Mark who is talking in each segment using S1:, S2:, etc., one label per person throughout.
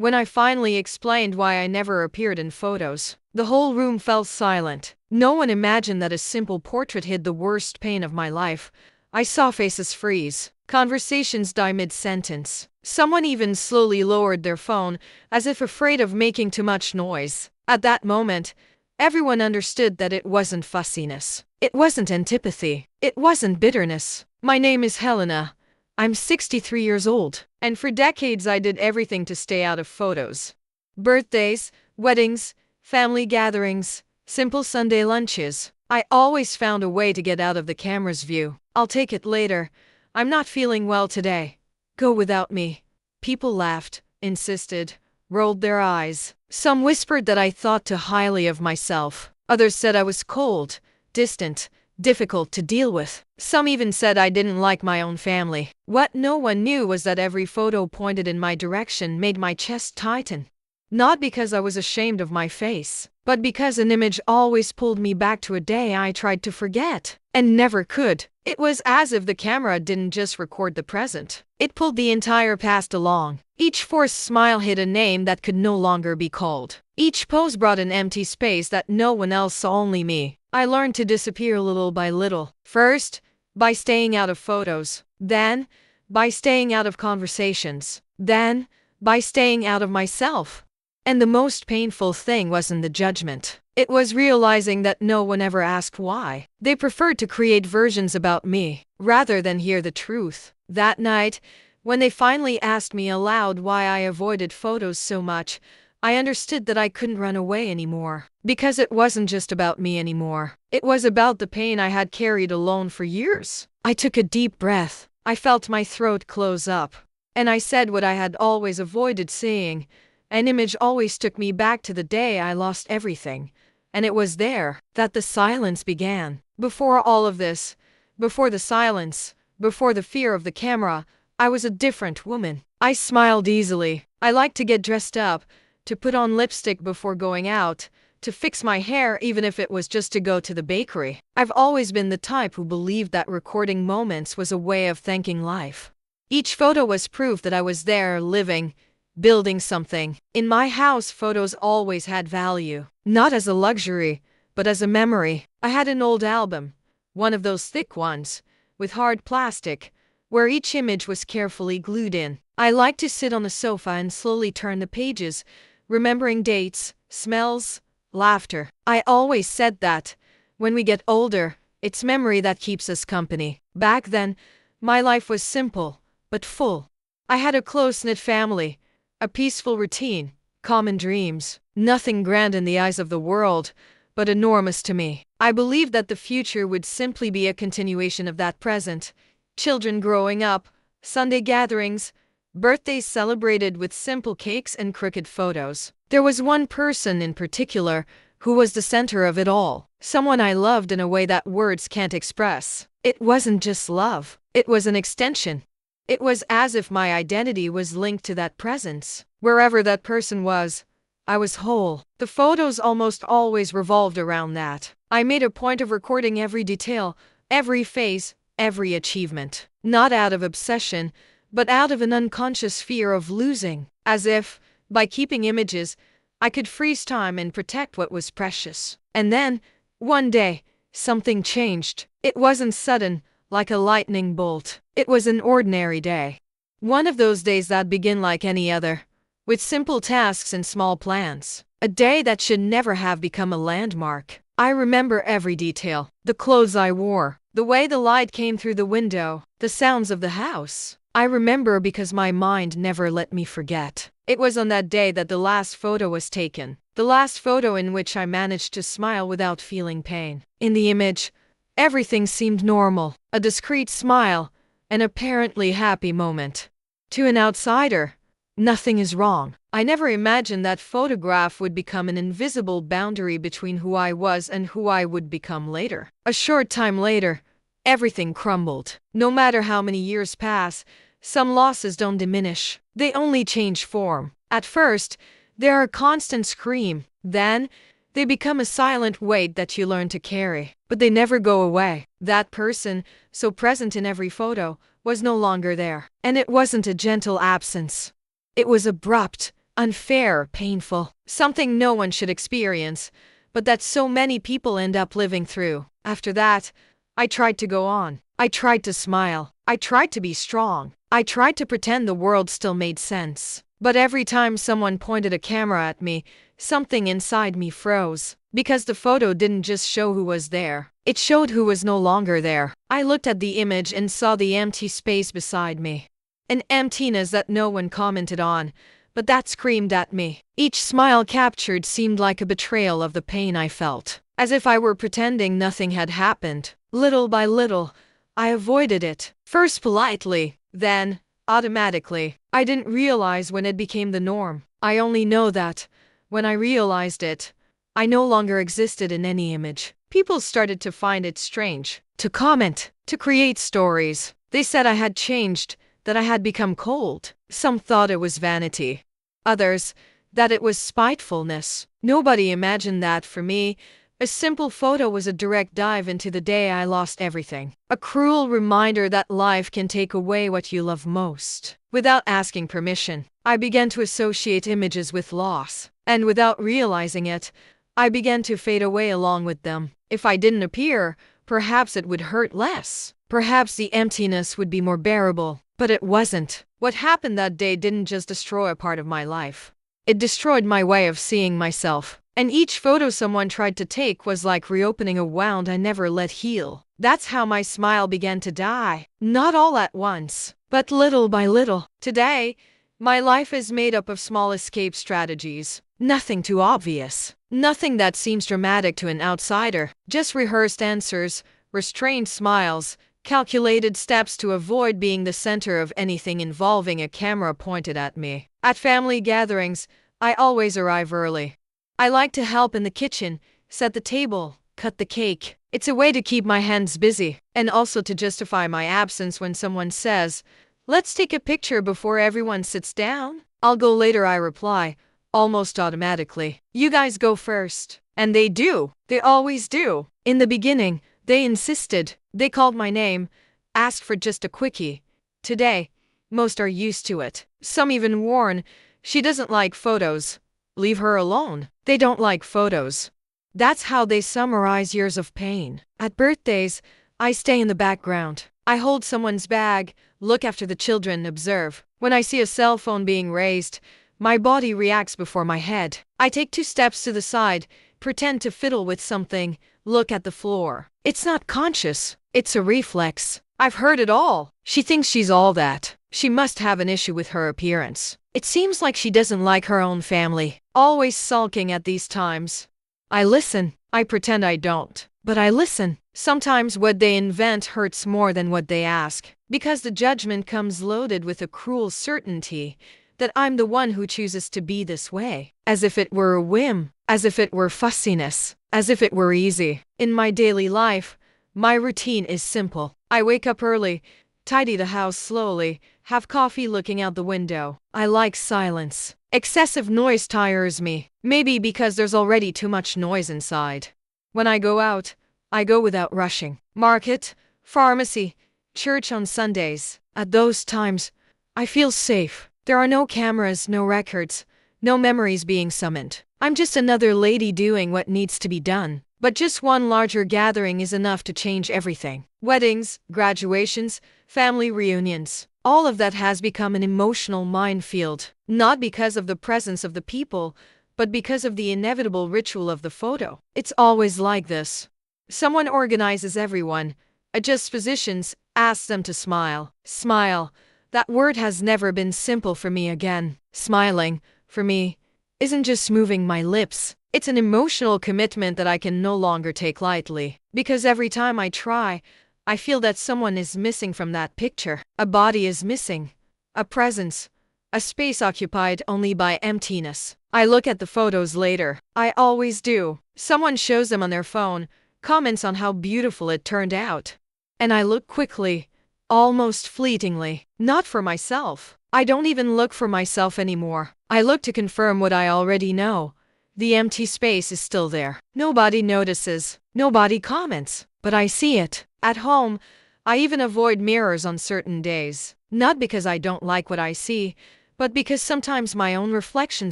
S1: When I finally explained why I never appeared in photos, the whole room fell silent. No one imagined that a simple portrait hid the worst pain of my life. I saw faces freeze, conversations die mid-sentence. Someone even slowly lowered their phone, as if afraid of making too much noise. At that moment, everyone understood that it wasn't fussiness. It wasn't antipathy. It wasn't bitterness. My name is Helena. I'm 63 years old, and for decades I did everything to stay out of photos. Birthdays, weddings, family gatherings, simple Sunday lunches. I always found a way to get out of the camera's view. I'll take it later. I'm not feeling well today. Go without me. People laughed, insisted, rolled their eyes. Some whispered that I thought too highly of myself. Others said I was cold, distant, difficult to deal with. Some even said I didn't like my own family. What no one knew was that every photo pointed in my direction made my chest tighten. Not because I was ashamed of my face, but because an image always pulled me back to a day I tried to forget, and never could. It was as if the camera didn't just record the present. It pulled the entire past along. Each forced smile hid a name that could no longer be called. Each pose brought an empty space that no one else saw, only me. I learned to disappear little by little. First, by staying out of photos. Then, by staying out of conversations. Then, by staying out of myself. And the most painful thing wasn't the judgment. It was realizing that no one ever asked why. They preferred to create versions about me, rather than hear the truth. That night, when they finally asked me aloud why I avoided photos so much, I understood that I couldn't run away anymore. Because it wasn't just about me anymore. It was about the pain I had carried alone for years. I took a deep breath. I felt my throat close up. And I said what I had always avoided saying. An image always took me back to the day I lost everything. And it was there that the silence began. Before all of this, before the silence, before the fear of the camera, I was a different woman. I smiled easily. I liked to get dressed up, to put on lipstick before going out, to fix my hair even if it was just to go to the bakery. I've always been the type who believed that recording moments was a way of thanking life. Each photo was proof that I was there, living, building something. In my house, photos always had value. Not as a luxury, but as a memory. I had an old album, one of those thick ones, with hard plastic, where each image was carefully glued in. I liked to sit on the sofa and slowly turn the pages, remembering dates, smells, laughter. I always said that, when we get older, it's memory that keeps us company. Back then, my life was simple, but full. I had a close-knit family, a peaceful routine, common dreams. Nothing grand in the eyes of the world, but enormous to me. I believed that the future would simply be a continuation of that present. Children growing up, Sunday gatherings, birthdays celebrated with simple cakes and crooked photos. There was one person in particular who was the center of it all. Someone I loved in a way that words can't express. It wasn't just love. It was an extension. It was as if my identity was linked to that presence. Wherever that person was, I was whole. The photos almost always revolved around that. I made a point of recording every detail, every phase, every achievement. Not out of obsession, but out of an unconscious fear of losing. As if, by keeping images, I could freeze time and protect what was precious. And then, one day, something changed. It wasn't sudden, like a lightning bolt. It was an ordinary day. One of those days that begin like any other, with simple tasks and small plans. A day that should never have become a landmark. I remember every detail. The clothes I wore, the way the light came through the window, the sounds of the house. I remember because my mind never let me forget. It was on that day that the last photo was taken. The last photo in which I managed to smile without feeling pain. In the image, everything seemed normal. A discreet smile, an apparently happy moment. To an outsider, nothing is wrong. I never imagined that photograph would become an invisible boundary between who I was and who I would become later. A short time later, everything crumbled. No matter how many years pass, some losses don't diminish. They only change form. At first, they're a constant scream. Then, they become a silent weight that you learn to carry. But they never go away. That person, so present in every photo, was no longer there. And it wasn't a gentle absence. It was abrupt, unfair, painful, something no one should experience, but that so many people end up living through. After that, I tried to go on. I tried to smile. I tried to be strong. I tried to pretend the world still made sense. But every time someone pointed a camera at me, something inside me froze. Because the photo didn't just show who was there, it showed who was no longer there. I looked at the image and saw the empty space beside me. An emptiness that no one commented on, but that screamed at me. Each smile captured seemed like a betrayal of the pain I felt, as if I were pretending nothing had happened. Little by little, I avoided it. First politely, then automatically. I didn't realize when it became the norm. I only know that, when I realized it, I no longer existed in any image. People started to find it strange, to comment, to create stories. They said I had changed, that I had become cold. Some thought it was vanity. Others, that it was spitefulness. Nobody imagined that for me, a simple photo was a direct dive into the day I lost everything. A cruel reminder that life can take away what you love most. Without asking permission, I began to associate images with loss. And without realizing it, I began to fade away along with them. If I didn't appear, perhaps it would hurt less. Perhaps the emptiness would be more bearable. But it wasn't. What happened that day didn't just destroy a part of my life. It destroyed my way of seeing myself. And each photo someone tried to take was like reopening a wound I never let heal. That's how my smile began to die. Not all at once, but little by little. Today, my life is made up of small escape strategies. Nothing too obvious. Nothing that seems dramatic to an outsider. Just rehearsed answers, restrained smiles, calculated steps to avoid being the center of anything involving a camera pointed at me. At family gatherings, I always arrive early. I like to help in the kitchen, set the table, cut the cake. It's a way to keep my hands busy, and also to justify my absence when someone says, "Let's take a picture before everyone sits down." "I'll go later," I reply, almost automatically. "You guys go first." And they do. They always do. In the beginning, they insisted. They called my name, asked for just a quickie. Today, most are used to it. Some even warn, "She doesn't like photos. Leave her alone." They don't like photos. That's how they summarize years of pain. At birthdays, I stay in the background. I hold someone's bag, look after the children, observe. When I see a cell phone being raised, my body reacts before my head. I take 2 steps to the side, pretend to fiddle with something, look at the floor. It's not conscious. It's a reflex. I've heard it all. "She thinks she's all that. She must have an issue with her appearance. It seems like she doesn't like her own family." Always sulking at these times. I listen. I pretend I don't. But I listen. Sometimes what they invent hurts more than what they ask. Because the judgment comes loaded with a cruel certainty that I'm the one who chooses to be this way. As if it were a whim. As if it were fussiness. As if it were easy. In my daily life, my routine is simple. I wake up early, tidy the house slowly, have coffee looking out the window. I like silence. Excessive noise tires me. Maybe because there's already too much noise inside. When I go out, I go without rushing. Market, pharmacy, church on Sundays. At those times, I feel safe. There are no cameras, no records, no memories being summoned. I'm just another lady doing what needs to be done. But just one larger gathering is enough to change everything. Weddings, graduations, family reunions. All of that has become an emotional minefield. Not because of the presence of the people, but because of the inevitable ritual of the photo. It's always like this. Someone organizes everyone, adjusts positions, asks them to smile. Smile. That word has never been simple for me again. Smiling, for me, isn't just moving my lips. It's an emotional commitment that I can no longer take lightly. Because every time I try, I feel that someone is missing from that picture. A body is missing. A presence. A space occupied only by emptiness. I look at the photos later. I always do. Someone shows them on their phone, comments on how beautiful it turned out. And I look quickly, almost fleetingly. Not for myself. I don't even look for myself anymore. I look to confirm what I already know. The empty space is still there. Nobody notices. Nobody comments. But I see it. At home, I even avoid mirrors on certain days. Not because I don't like what I see, but because sometimes my own reflection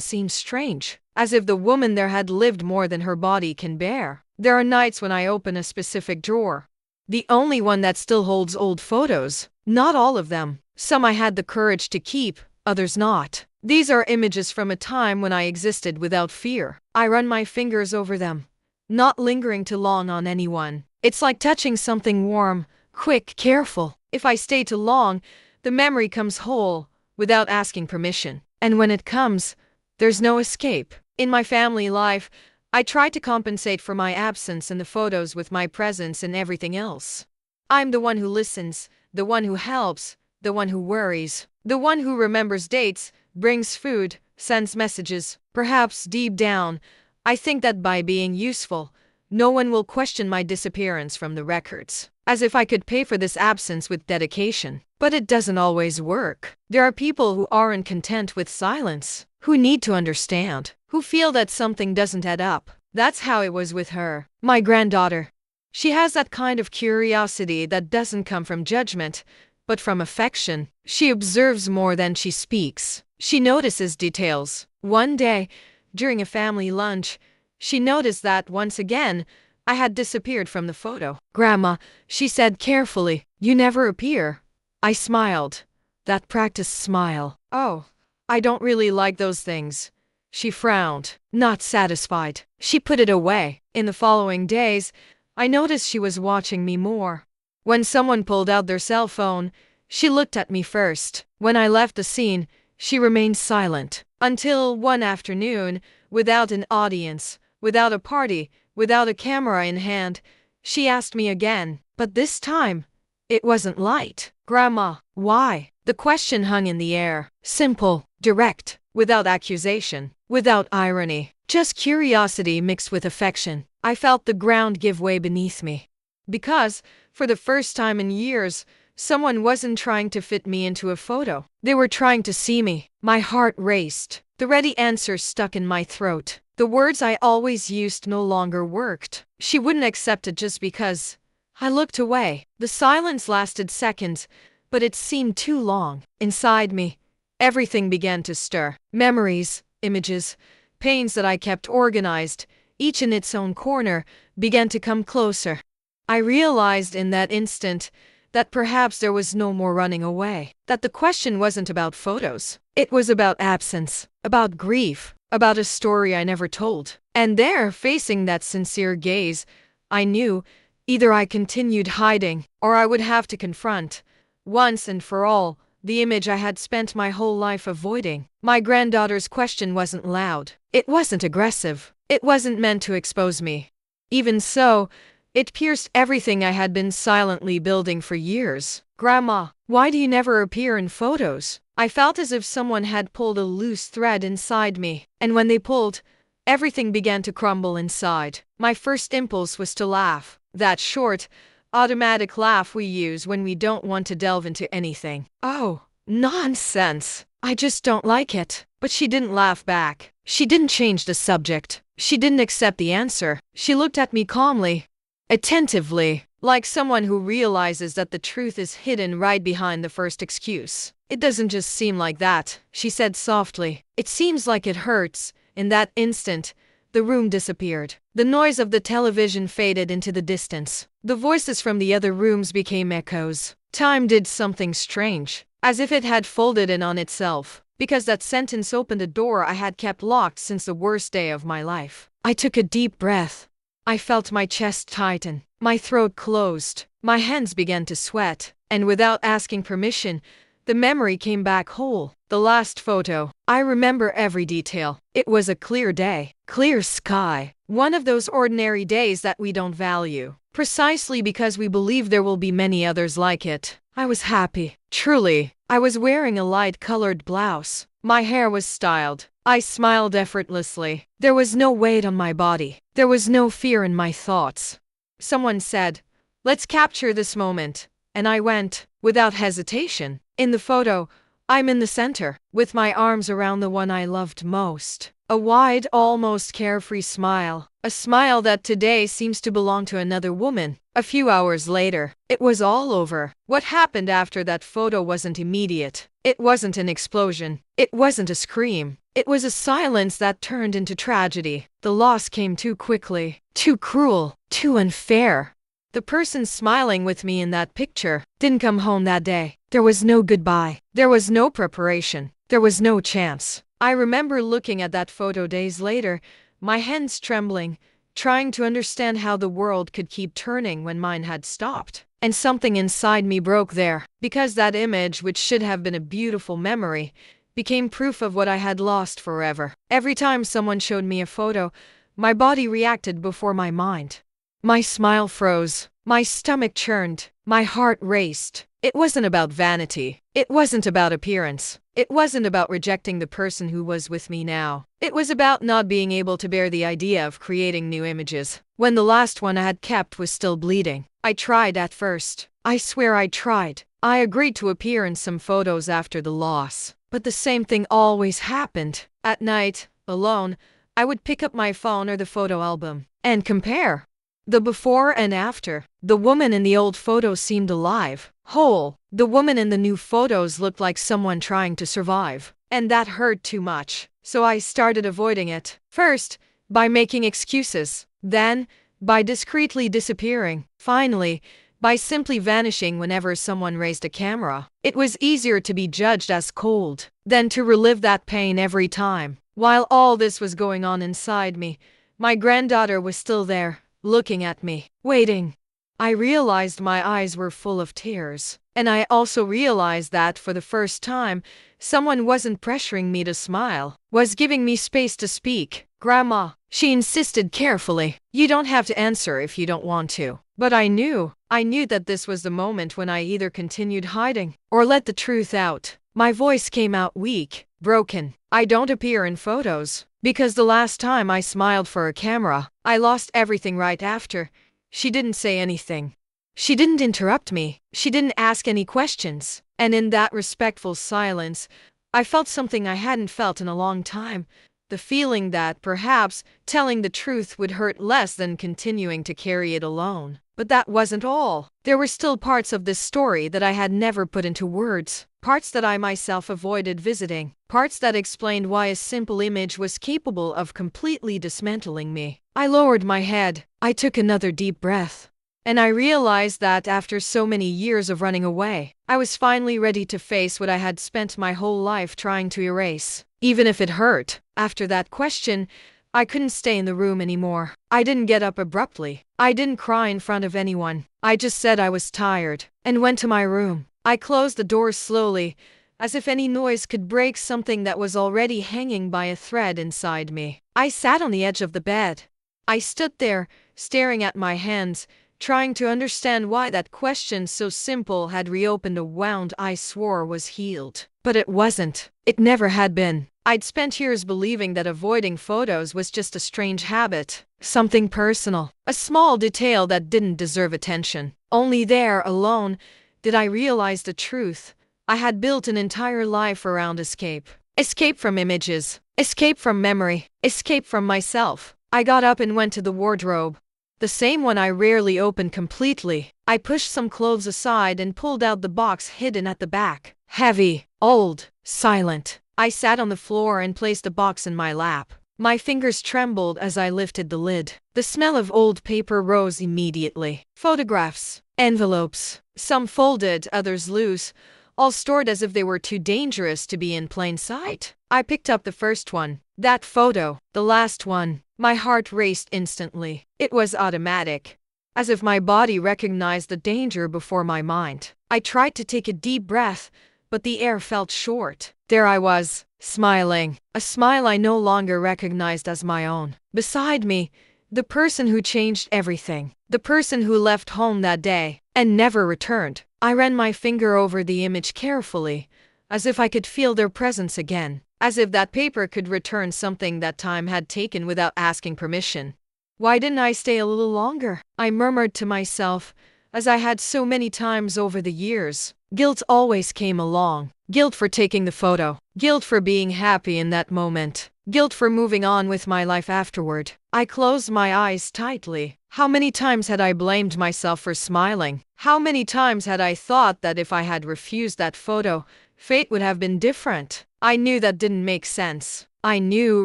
S1: seems strange, as if the woman there had lived more than her body can bear. There are nights when I open a specific drawer, the only one that still holds old photos. Not all of them. Some I had the courage to keep, others not. These are images from a time when I existed without fear. I run my fingers over them, not lingering too long on anyone. It's like touching something warm, quick, careful. If I stay too long, the memory comes whole, without asking permission. And when it comes, there's no escape. In my family life, I try to compensate for my absence in the photos with my presence in everything else. I'm the one who listens, the one who helps, the one who worries, the one who remembers dates, brings food, sends messages. Perhaps deep down, I think that by being useful, no one will question my disappearance from the records. As if I could pay for this absence with dedication. But it doesn't always work. There are people who aren't content with silence, who need to understand, who feel that something doesn't add up. That's how it was with her, my granddaughter. She has that kind of curiosity that doesn't come from judgment, but from affection. She observes more than she speaks. She notices details. One day, during a family lunch, she noticed that once again, I had disappeared from the photo. "Grandma," she said carefully, "you never appear." I smiled. That practiced smile. "Oh, I don't really like those things." She frowned, not satisfied. She put it away. In the following days, I noticed she was watching me more. When someone pulled out their cell phone, she looked at me first. When I left the scene, she remained silent. Until one afternoon, without an audience, without a party, without a camera in hand, she asked me again. But this time, it wasn't light. "Grandma, why?" The question hung in the air. Simple, direct, without accusation, without irony. Just curiosity mixed with affection. I felt the ground give way beneath me. Because, for the first time in years, someone wasn't trying to fit me into a photo. They were trying to see me. My heart raced. The ready answer stuck in my throat. The words I always used no longer worked. She wouldn't accept it just because. I looked away. The silence lasted seconds, but it seemed too long. Inside me, everything began to stir. Memories, images, pains that I kept organized, each in its own corner, began to come closer. I realized in that instant that perhaps there was no more running away. That the question wasn't about photos. It was about absence, about grief, about a story I never told. And there, facing that sincere gaze, I knew either I continued hiding, or I would have to confront, once and for all, the image I had spent my whole life avoiding. My granddaughter's question wasn't loud. It wasn't aggressive. It wasn't meant to expose me. Even so, it pierced everything I had been silently building for years. "Grandma, why do you never appear in photos?" I felt as if someone had pulled a loose thread inside me, and when they pulled, everything began to crumble inside. My first impulse was to laugh. That short, automatic laugh we use when we don't want to delve into anything. "Oh, nonsense. I just don't like it." But she didn't laugh back. She didn't change the subject. She didn't accept the answer. She looked at me calmly, attentively, like someone who realizes that the truth is hidden right behind the first excuse. "It doesn't just seem like that," she said softly. "It seems like it hurts." In that instant, the room disappeared. The noise of the television faded into the distance. The voices from the other rooms became echoes. Time did something strange, as if it had folded in on itself, because that sentence opened a door I had kept locked since the worst day of my life. I took a deep breath. I felt my chest tighten, my throat closed, my hands began to sweat, and without asking permission, the memory came back whole. The last photo. I remember every detail. It was a clear day, clear sky, one of those ordinary days that we don't value, precisely because we believe there will be many others like it. I was happy, truly. I was wearing a light-colored blouse. My hair was styled. I smiled effortlessly. There was no weight on my body. There was no fear in my thoughts. Someone said, "Let's capture this moment." And I went, without hesitation. In the photo, I'm in the center, with my arms around the one I loved most. A wide, almost carefree smile. A smile that today seems to belong to another woman. A few hours later, it was all over. What happened after that photo wasn't immediate. It wasn't an explosion. It wasn't a scream. It was a silence that turned into tragedy. The loss came too quickly, too cruel, too unfair. The person smiling with me in that picture didn't come home that day. There was no goodbye. There was no preparation. There was no chance. I remember looking at that photo days later, my hands trembling, trying to understand how the world could keep turning when mine had stopped. And something inside me broke there, because that image, which should have been a beautiful memory, became proof of what I had lost forever. Every time someone showed me a photo, my body reacted before my mind. My smile froze, my stomach churned, my heart raced. It wasn't about vanity. It wasn't about appearance. It wasn't about rejecting the person who was with me now. It was about not being able to bear the idea of creating new images, when the last one I had kept was still bleeding. I tried at first. I swear I tried. I agreed to appear in some photos after the loss. But the same thing always happened. At night, alone, I would pick up my phone or the photo album and compare. The before and after. The woman in the old photos seemed alive, whole. The woman in the new photos looked like someone trying to survive. And that hurt too much. So I started avoiding it. First, by making excuses. Then, by discreetly disappearing. Finally, by simply vanishing whenever someone raised a camera. It was easier to be judged as cold than to relive that pain every time. While all this was going on inside me, my granddaughter was still there, looking at me, waiting. I realized my eyes were full of tears. And I also realized that for the first time, someone wasn't pressuring me to smile, was giving me space to speak. "Grandma," she insisted carefully, "you don't have to answer if you don't want to." But I knew that this was the moment when I either continued hiding or let the truth out. My voice came out weak, broken. "I don't appear in photos because the last time I smiled for a camera, I lost everything right after." She didn't say anything. She didn't interrupt me. She didn't ask any questions. And in that respectful silence, I felt something I hadn't felt in a long time. The feeling that perhaps telling the truth would hurt less than continuing to carry it alone. But that wasn't all. There were still parts of this story that I had never put into words. Parts that I myself avoided visiting. Parts that explained why a simple image was capable of completely dismantling me. I lowered my head. I took another deep breath. And I realized that after so many years of running away, I was finally ready to face what I had spent my whole life trying to erase, even if it hurt. After that question, I couldn't stay in the room anymore. I didn't get up abruptly. I didn't cry in front of anyone. I just said I was tired and went to my room. I closed the door slowly, as if any noise could break something that was already hanging by a thread inside me. I sat on the edge of the bed. I stood there, staring at my hands, trying to understand why that question so simple had reopened a wound I swore was healed. But it wasn't. It never had been. I'd spent years believing that avoiding photos was just a strange habit, something personal, a small detail that didn't deserve attention. Only there, alone, did I realize the truth. I had built an entire life around escape. Escape from images. Escape from memory. Escape from myself. I got up and went to the wardrobe. The same one I rarely opened completely. I pushed some clothes aside and pulled out the box hidden at the back. Heavy, old, silent. I sat on the floor and placed the box in my lap. My fingers trembled as I lifted the lid. The smell of old paper rose immediately. Photographs, envelopes, some folded, others loose, all stored as if they were too dangerous to be in plain sight. I picked up the first one. That photo, the last one. My heart raced instantly. It was automatic, as if my body recognized the danger before my mind. I tried to take a deep breath, but the air felt short. There I was, smiling, a smile I no longer recognized as my own. Beside me, the person who changed everything, the person who left home that day and never returned. I ran my finger over the image carefully, as if I could feel their presence again. As if that paper could return something that time had taken without asking permission. Why didn't I stay a little longer? I murmured to myself, as I had so many times over the years. Guilt always came along. Guilt for taking the photo. Guilt for being happy in that moment. Guilt for moving on with my life afterward. I closed my eyes tightly. How many times had I blamed myself for smiling? How many times had I thought that if I had refused that photo, fate would have been different? I knew that didn't make sense. I knew,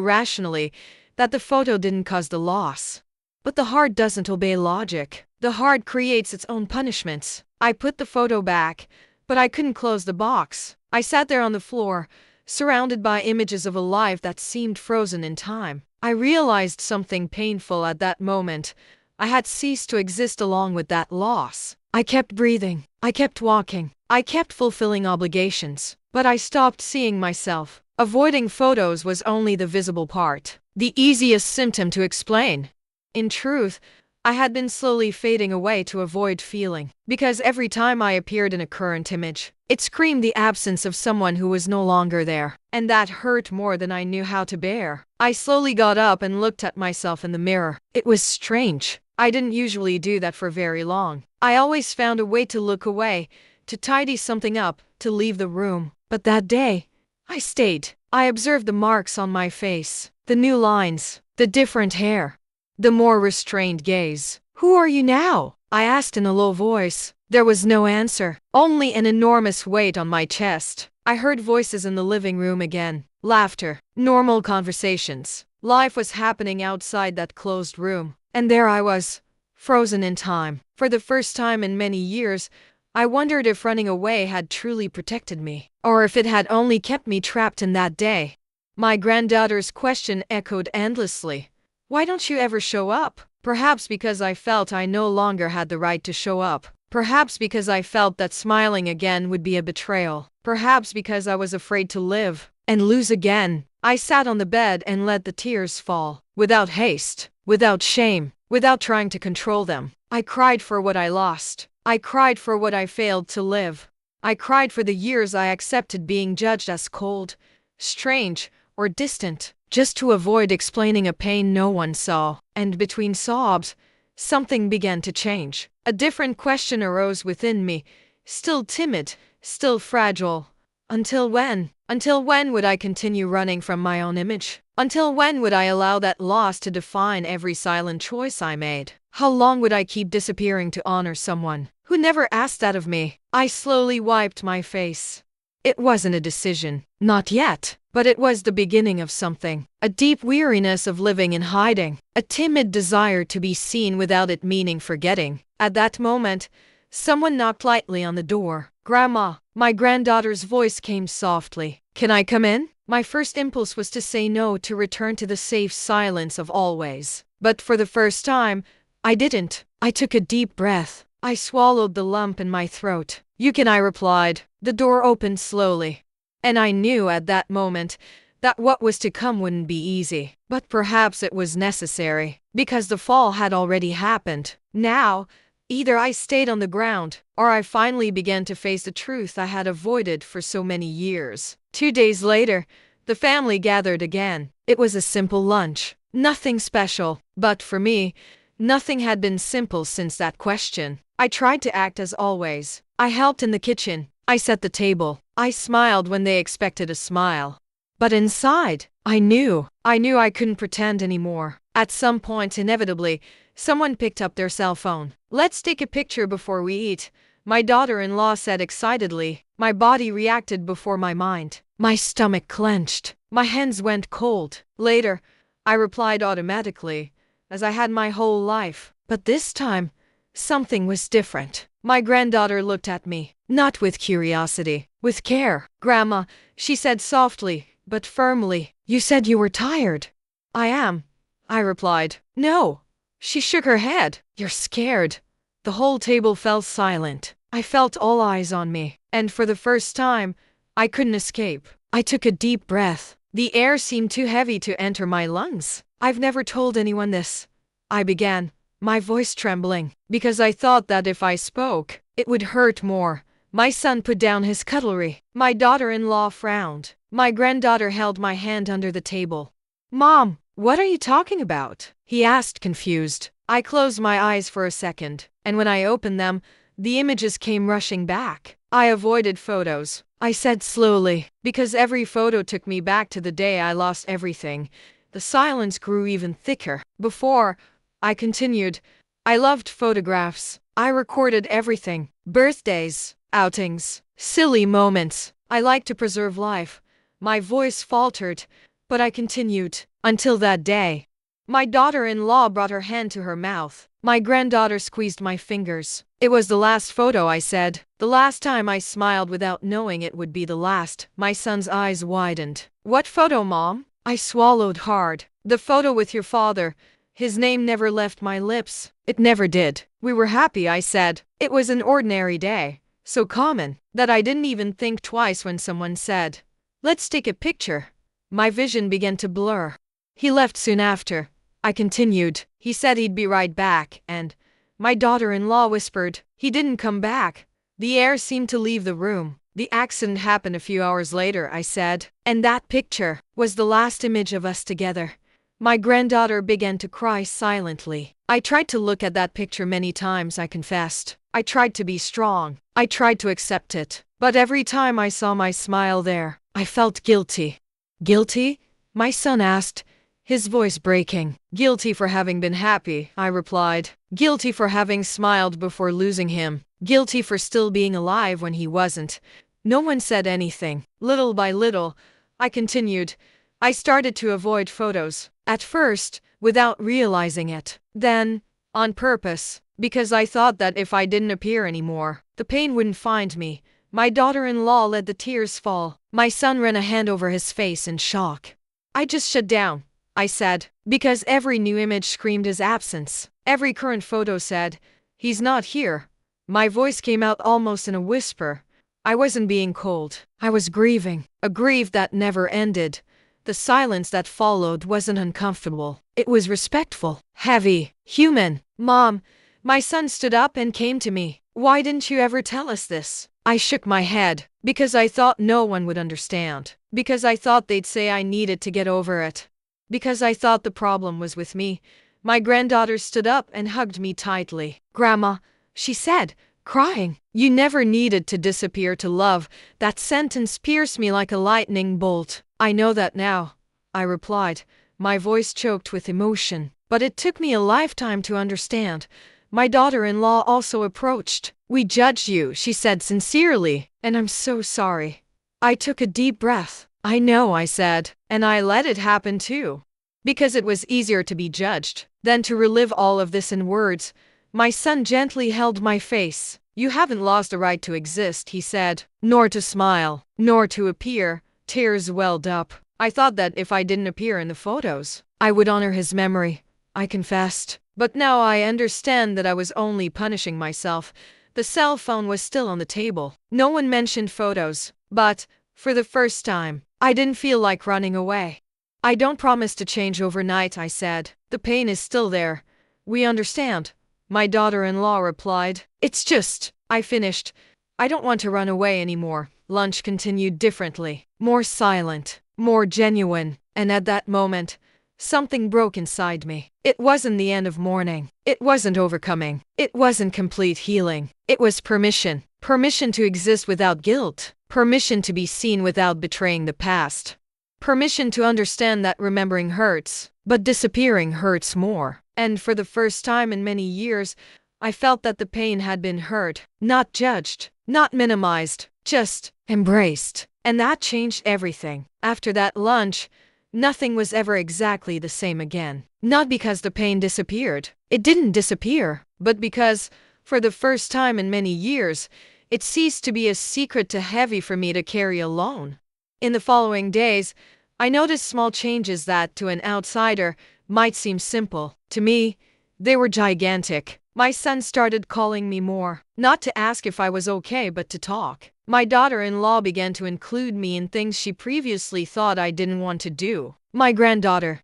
S1: rationally, that the photo didn't cause the loss. But the heart doesn't obey logic. The heart creates its own punishments. I put the photo back, but I couldn't close the box. I sat there on the floor, surrounded by images of a life that seemed frozen in time. I realized something painful at that moment. I had ceased to exist along with that loss. I kept breathing. I kept walking. I kept fulfilling obligations. But I stopped seeing myself. Avoiding photos was only the visible part, the easiest symptom to explain. In truth, I had been slowly fading away to avoid feeling, because every time I appeared in a current image, it screamed the absence of someone who was no longer there, and that hurt more than I knew how to bear. I slowly got up and looked at myself in the mirror. It was strange. I didn't usually do that for very long. I always found a way to look away, to tidy something up, to leave the room. But that day, I stayed. I observed the marks on my face, the new lines, the different hair, the more restrained gaze. "Who are you now?" I asked in a low voice. There was no answer, only an enormous weight on my chest. I heard voices in the living room again, laughter, normal conversations. Life was happening outside that closed room, and there I was, frozen in time. For the first time in many years, I wondered if running away had truly protected me, or if it had only kept me trapped in that day. My granddaughter's question echoed endlessly. "Why don't you ever show up?" Perhaps because I felt I no longer had the right to show up. Perhaps because I felt that smiling again would be a betrayal. Perhaps because I was afraid to live and lose again. I sat on the bed and let the tears fall, without haste, without shame, without trying to control them. I cried for what I lost. I cried for what I failed to live. I cried for the years I accepted being judged as cold, strange, or distant, just to avoid explaining a pain no one saw. And between sobs, something began to change. A different question arose within me, still timid, still fragile. Until when? Until when would I continue running from my own image? Until when would I allow that loss to define every silent choice I made? How long would I keep disappearing to honor someone who never asked that of me? I slowly wiped my face. It wasn't a decision, not yet, but it was the beginning of something. A deep weariness of living in hiding, a timid desire to be seen without it meaning forgetting. At that moment, someone knocked lightly on the door. "Grandma," my granddaughter's voice came softly. "Can I come in?" My first impulse was to say no, to return to the safe silence of always. But for the first time, I didn't. I took a deep breath. I swallowed the lump in my throat. "You can," I replied. The door opened slowly. And I knew at that moment that what was to come wouldn't be easy. But perhaps it was necessary, because the fall had already happened. Now, either I stayed on the ground, or I finally began to face the truth I had avoided for so many years. 2 days later, the family gathered again. It was a simple lunch. Nothing special. But for me, nothing had been simple since that question. I tried to act as always. I helped in the kitchen. I set the table. I smiled when they expected a smile. But inside, I knew I couldn't pretend anymore. At some point, inevitably, someone picked up their cell phone. "Let's take a picture before we eat," my daughter-in-law said excitedly. My body reacted before my mind. My stomach clenched. My hands went cold. "Later," I replied automatically, as I had my whole life. But this time, something was different. My granddaughter looked at me, not with curiosity, with care. "Grandma," she said softly, but firmly, "you said you were tired." "I am," I replied. "No." She shook her head. "You're scared." The whole table fell silent. I felt all eyes on me, and for the first time, I couldn't escape. I took a deep breath. The air seemed too heavy to enter my lungs. "I've never told anyone this," I began, my voice trembling, because I thought that if I spoke, it would hurt more. My son put down his cutlery. My daughter-in-law frowned. My granddaughter held my hand under the table. "Mom, what are you talking about?" he asked, confused. I closed my eyes for a second, and when I opened them, the images came rushing back. I avoided photos, I said slowly, because every photo took me back to the day I lost everything. The silence grew even thicker. Before, I continued, I loved photographs. I recorded everything: birthdays, outings, silly moments. I liked to preserve life. My voice faltered, but I continued. Until that day. My daughter-in-law brought her hand to her mouth. My granddaughter squeezed my fingers. It was the last photo, I said. The last time I smiled without knowing it would be the last. My son's eyes widened. What photo, Mom? I swallowed hard. The photo with your father. His name never left my lips. It never did. We were happy, I said. It was an ordinary day, so common that I didn't even think twice when someone said, let's take a picture. My vision began to blur. He left soon after. I continued. He said he'd be right back, and my daughter-in-law whispered, he didn't come back. The air seemed to leave the room. The accident happened a few hours later, I said, and that picture was the last image of us together. My granddaughter began to cry silently. I tried to look at that picture many times, I confessed. I tried to be strong. I tried to accept it. But every time I saw my smile there, I felt guilty. Guilty? My son asked, his voice breaking. Guilty for having been happy, I replied. Guilty for having smiled before losing him. Guilty for still being alive when he wasn't. No one said anything. Little by little, I continued, I started to avoid photos. At first, without realizing it. Then, on purpose, because I thought that if I didn't appear anymore, the pain wouldn't find me. My daughter-in-law let the tears fall. My son ran a hand over his face in shock. I just shut down, I said, because every new image screamed his absence. Every current photo said, he's not here. My voice came out almost in a whisper. I wasn't being cold. I was grieving. A grief that never ended. The silence that followed wasn't uncomfortable. It was respectful, heavy, human. Mom, my son stood up and came to me. Why didn't you ever tell us this? I shook my head. Because I thought no one would understand. Because I thought they'd say I needed to get over it. Because I thought the problem was with me. My granddaughter stood up and hugged me tightly. Grandma, she said, crying, you never needed to disappear to love. That sentence pierced me like a lightning bolt. I know that now, I replied, my voice choked with emotion. But it took me a lifetime to understand. My daughter-in-law also approached. We judged you, she said sincerely, and I'm so sorry. I took a deep breath. I know, I said, and I let it happen too. Because it was easier to be judged than to relive all of this in words. My son gently held my face. You haven't lost the right to exist, he said, nor to smile, nor to appear. Tears welled up. I thought that if I didn't appear in the photos, I would honor his memory, I confessed. But now I understand that I was only punishing myself. The cell phone was still on the table. No one mentioned photos, but, for the first time, I didn't feel like running away. I don't promise to change overnight, I said. The pain is still there. We understand, my daughter-in-law replied. It's just, I finished. I don't want to run away anymore. Lunch continued differently, more silent, more genuine, and at that moment, something broke inside me. It wasn't the end of mourning. It wasn't overcoming. It wasn't complete healing. It was permission. Permission to exist without guilt. Permission to be seen without betraying the past. Permission to understand that remembering hurts, but disappearing hurts more. And for the first time in many years, I felt that the pain had been heard, not judged, not minimized, just embraced. And that changed everything. After that lunch, nothing was ever exactly the same again. Not because the pain disappeared. It didn't disappear. But because, for the first time in many years, it ceased to be a secret too heavy for me to carry alone. In the following days, I noticed small changes that, to an outsider, might seem simple. To me, they were gigantic. My son started calling me more, not to ask if I was okay but to talk. My daughter-in-law began to include me in things she previously thought I didn't want to do. My granddaughter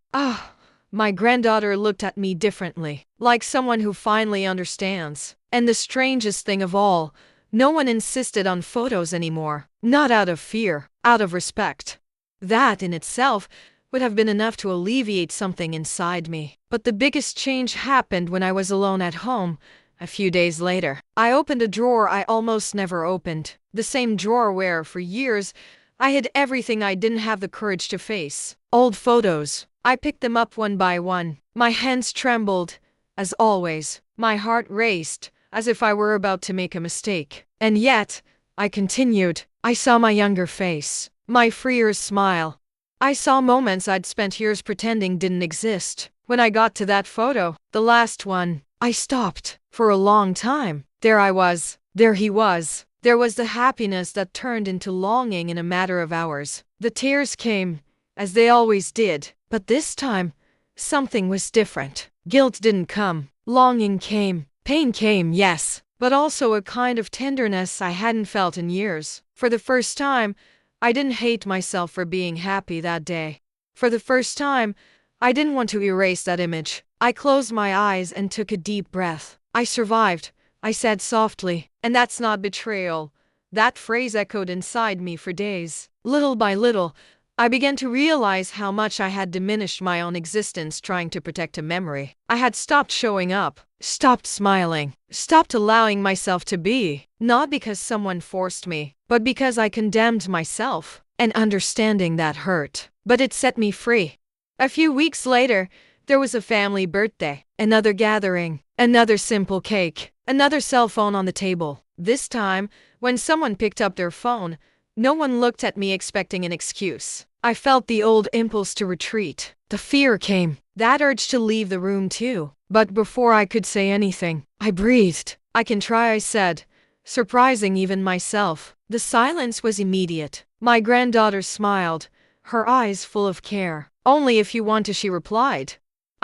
S1: looked at me differently, like someone who finally understands. And the strangest thing of all, no one insisted on photos anymore, not out of fear, out of respect. That in itself would have been enough to alleviate something inside me. But the biggest change happened when I was alone at home. A few days later, I opened a drawer I almost never opened. The same drawer where, for years, I hid everything I didn't have the courage to face. Old photos. I picked them up one by one. My hands trembled, as always. My heart raced, as if I were about to make a mistake. And yet, I continued. I saw my younger face, my freer smile. I saw moments I'd spent years pretending didn't exist. When I got to that photo, the last one, I stopped. For a long time, there I was. There he was. There was the happiness that turned into longing in a matter of hours. The tears came, as they always did. But this time, something was different. Guilt didn't come. Longing came. Pain came, yes, but also a kind of tenderness I hadn't felt in years. For the first time, I didn't hate myself for being happy that day. For the first time, I didn't want to erase that image. I closed my eyes and took a deep breath. I survived, I said softly, and that's not betrayal. That phrase echoed inside me for days. Little by little, I began to realize how much I had diminished my own existence trying to protect a memory. I had stopped showing up, stopped smiling, stopped allowing myself to be, not because someone forced me, but because I condemned myself. And understanding that hurt, but it set me free. A few weeks later, there was a family birthday, another gathering, another simple cake, another cell phone on the table. This time, when someone picked up their phone, no one looked at me expecting an excuse. I felt the old impulse to retreat. The fear came, that urge to leave the room too. But before I could say anything, I breathed. I can try, I said, surprising even myself. The silence was immediate. My granddaughter smiled, her eyes full of care. Only if you want to, she replied.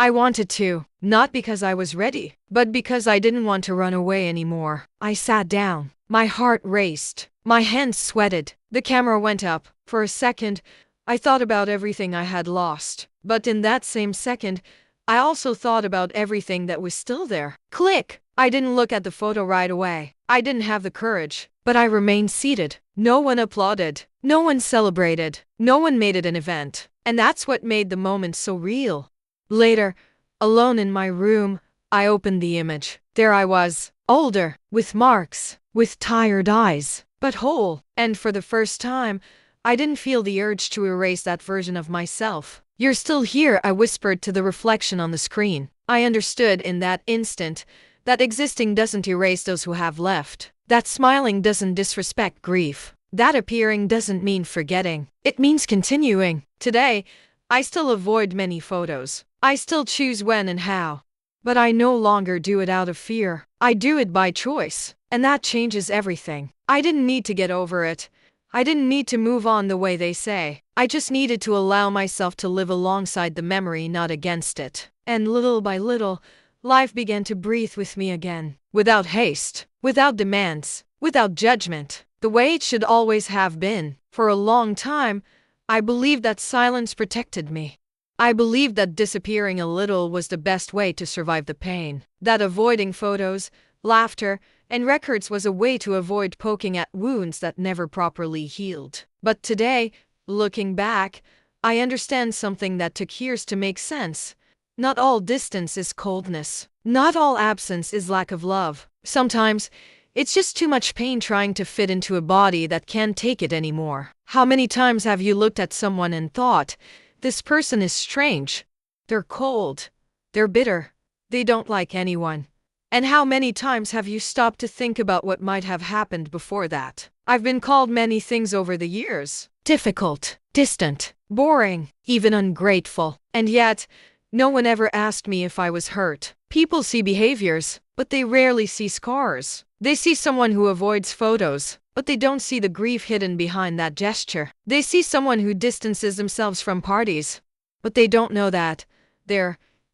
S1: I wanted to, not because I was ready, but because I didn't want to run away anymore. I sat down. My heart raced. My hands sweated. The camera went up. For a second, I thought about everything I had lost. But in that same second, I also thought about everything that was still there. Click! I didn't look at the photo right away. I didn't have the courage. But I remained seated. No one applauded. No one celebrated. No one made it an event. And that's what made the moment so real. Later, alone in my room, I opened the image. There I was, older, with marks, with tired eyes, but whole. And for the first time, I didn't feel the urge to erase that version of myself. You're still here, I whispered to the reflection on the screen. I understood in that instant that existing doesn't erase those who have left. That smiling doesn't disrespect grief. That appearing doesn't mean forgetting. It means continuing. Today, I still avoid many photos. I still choose when and how. But I no longer do it out of fear. I do it by choice. And that changes everything. I didn't need to get over it. I didn't need to move on the way they say. I just needed to allow myself to live alongside the memory, not against it. And little by little, life began to breathe with me again. Without haste, without demands, without judgment. The way it should always have been. For a long time, I believed that silence protected me. I believed that disappearing a little was the best way to survive the pain. That avoiding photos, laughter, and records was a way to avoid poking at wounds that never properly healed. But today, looking back, I understand something that took years to make sense. Not all distance is coldness. Not all absence is lack of love. Sometimes, it's just too much pain trying to fit into a body that can't take it anymore. How many times have you looked at someone and thought, this person is strange. They're cold. They're bitter. They don't like anyone. And how many times have you stopped to think about what might have happened before that? I've been called many things over the years. Difficult, distant, boring, even ungrateful. And yet, no one ever asked me if I was hurt. People see behaviors, but they rarely see scars. They see someone who avoids photos, but they don't see the grief hidden behind that gesture. They see someone who distances themselves from parties, but they don't know that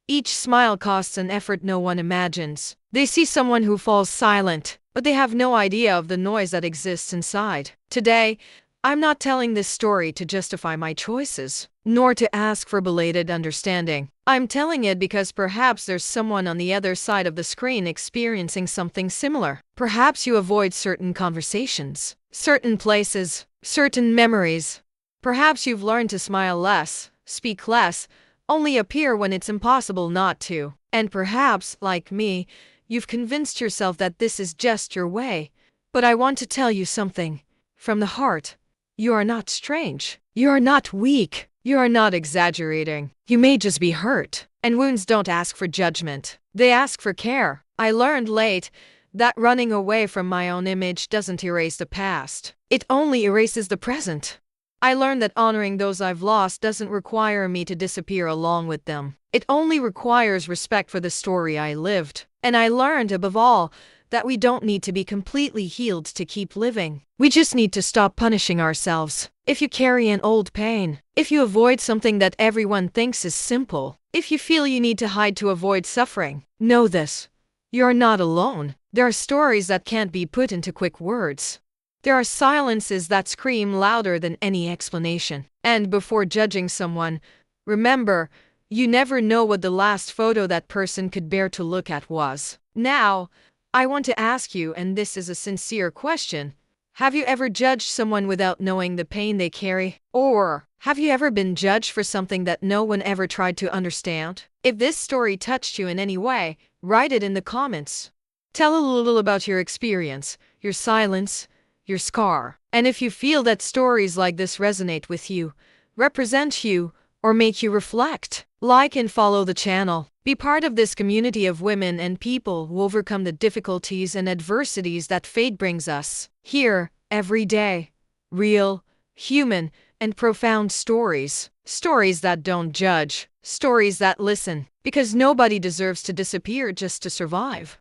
S1: each smile costs an effort no one imagines. They see someone who falls silent, but they have no idea of the noise that exists inside. Today, I'm not telling this story to justify my choices, nor to ask for belated understanding. I'm telling it because perhaps there's someone on the other side of the screen experiencing something similar. Perhaps you avoid certain conversations, certain places, certain memories. Perhaps you've learned to smile less, speak less, only appear when it's impossible not to. And perhaps, like me, You've convinced yourself that this is just your way. But I want to tell you something. From the heart. You are not strange. You are not weak. You are not exaggerating. You may just be hurt. And wounds don't ask for judgment. They ask for care. I learned late that running away from my own image doesn't erase the past. It only erases the present. I learned that honoring those I've lost doesn't require me to disappear along with them. It only requires respect for the story I lived. And I learned, above all, that we don't need to be completely healed to keep living. We just need to stop punishing ourselves. If you carry an old pain, if you avoid something that everyone thinks is simple, if you feel you need to hide to avoid suffering, know this. You're not alone. There are stories that can't be put into quick words. There are silences that scream louder than any explanation. And before judging someone, remember, you never know what the last photo that person could bear to look at was. Now, I want to ask you, and this is a sincere question, have you ever judged someone without knowing the pain they carry? Or have you ever been judged for something that no one ever tried to understand? If this story touched you in any way, write it in the comments. Tell a little about your experience, your silence, your scar. And if you feel that stories like this resonate with you, represent you, or make you reflect, like and follow the channel. Be part of this community of women and people who overcome the difficulties and adversities that fate brings us. Here, every day. Real, human, and profound stories. Stories that don't judge. Stories that listen. Because nobody deserves to disappear just to survive.